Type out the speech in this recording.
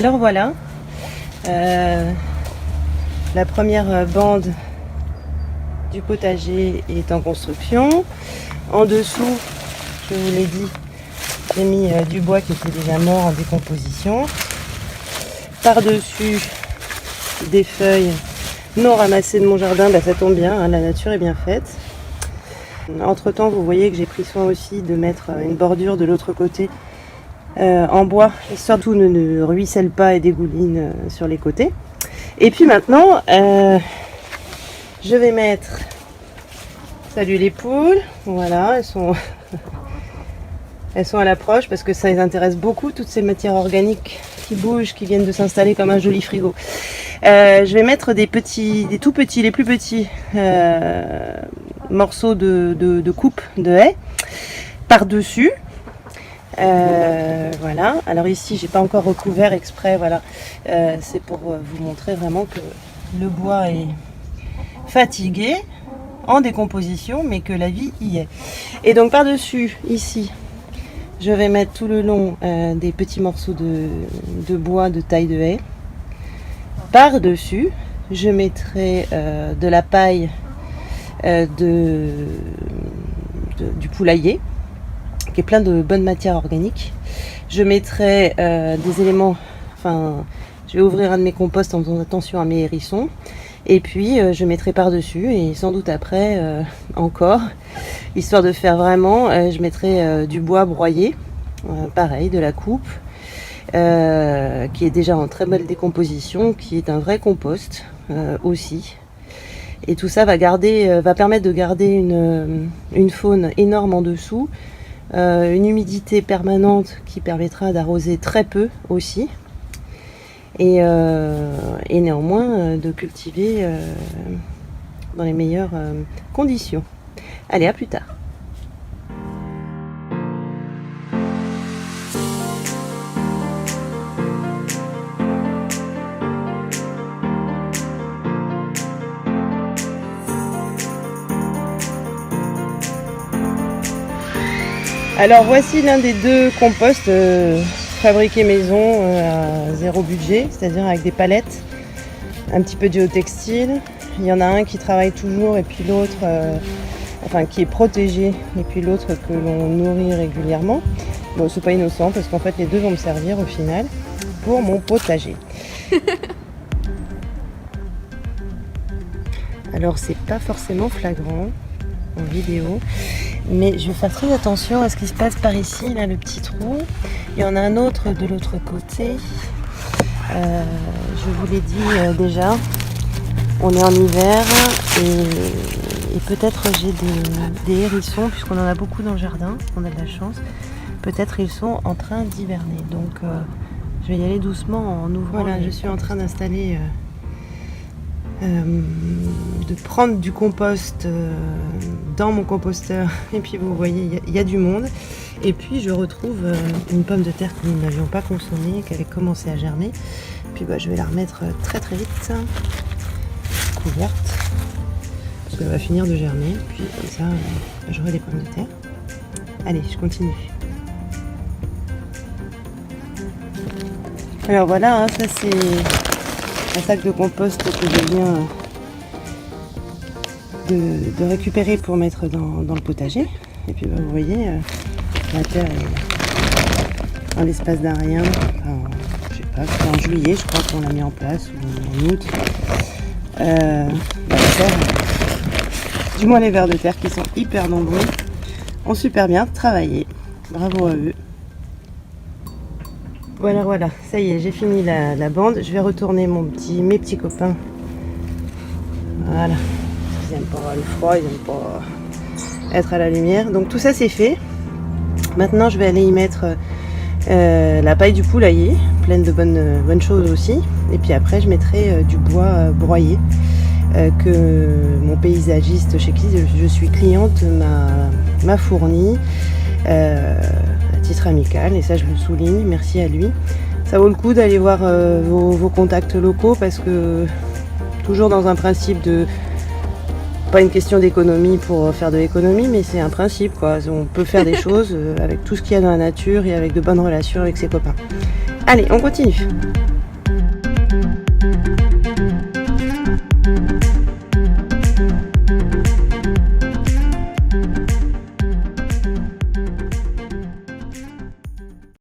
Alors voilà, la première bande du potager est en construction. En dessous, je vous l'ai dit, j'ai mis du bois qui était déjà mort en décomposition. Par-dessus, des feuilles non ramassées de mon jardin, ça tombe bien, hein, la nature est bien faite. Entre temps, vous voyez que j'ai pris soin aussi de mettre une bordure de l'autre côté en bois, histoire que tout ne ruisselle pas et dégouline sur les côtés. Et puis maintenant, je vais mettre, salut les poules, voilà, elles sont à l'approche parce que ça les intéresse beaucoup, toutes ces matières organiques qui bougent, qui viennent de s'installer comme un joli frigo. Je vais mettre des tout petits, les plus petits morceaux de coupe de haies par-dessus. Voilà, alors ici j'ai pas encore recouvert exprès, voilà, c'est pour vous montrer vraiment que le bois est fatigué, en décomposition, mais que la vie y est. Et donc par-dessus, ici, je vais mettre tout le long des petits morceaux de bois de taille de haie. Par-dessus, je mettrai de la paille du poulailler, qui est plein de bonnes matières organiques. Je mettrai des éléments, je vais ouvrir un de mes composts en faisant attention à mes hérissons. Et puis je mettrai par-dessus et sans doute après encore, histoire de faire vraiment, je mettrai du bois broyé, pareil, de la coupe, qui est déjà en très belle décomposition, qui est un vrai compost aussi. Et tout ça va permettre de garder une faune énorme en dessous, une humidité permanente qui permettra d'arroser très peu aussi. Et néanmoins de cultiver dans les meilleures conditions. Allez, à plus tard. Alors voici l'un des deux composts fabriqués maison à zéro budget, c'est-à-dire avec des palettes, un petit peu de géotextile. Il y en a un qui travaille toujours et puis l'autre, qui est protégé, et puis l'autre que l'on nourrit régulièrement. Bon, c'est pas innocent parce qu'en fait les deux vont me servir au final pour mon potager. Alors c'est pas forcément flagrant en vidéo, mais je vais faire très attention à ce qui se passe par ici, là, le petit trou. Il y en a un autre de l'autre côté. Je vous l'ai dit déjà, on est en hiver et peut-être j'ai des hérissons, puisqu'on en a beaucoup dans le jardin, on a de la chance. Peut-être ils sont en train d'hiverner. Donc je vais y aller doucement en ouvrant. Voilà, je suis en train d'installer, de prendre du compost dans mon composteur. Et puis vous voyez, il y a du monde. Et puis je retrouve une pomme de terre que nous n'avions pas consommée, qui avait commencé à germer. Puis je vais la remettre très très vite, couverte, parce qu'elle va finir de germer. Puis comme ça, j'aurai des pommes de terre. Allez, je continue. Alors voilà, ça c'est un sac de compost que je viens de récupérer pour mettre dans le potager. Et puis vous voyez, la terre est en l'espace d'un rien. Je sais pas, c'était en juillet, je crois qu'on l'a mis en place, ou en août. La terre, du moins les vers de terre qui sont hyper nombreux, ont super bien travaillé. Bravo à eux. Voilà, ça y est, j'ai fini la bande. Je vais retourner mes petits copains. Voilà. Ils n'aiment pas le froid, ils n'aiment pas être à la lumière. Donc tout ça c'est fait. Maintenant je vais aller y mettre la paille du poulailler, pleine de bonnes choses aussi. Et puis après je mettrai du bois broyé que mon paysagiste chez qui je suis cliente m'a fourni. Titre amical, et ça je le souligne, merci à lui. Ça vaut le coup d'aller voir vos contacts locaux, parce que toujours dans un principe de, pas une question d'économie pour faire de l'économie, mais c'est un principe quoi. On peut faire des choses avec tout ce qu'il y a dans la nature et avec de bonnes relations avec ses copains. Allez, on continue.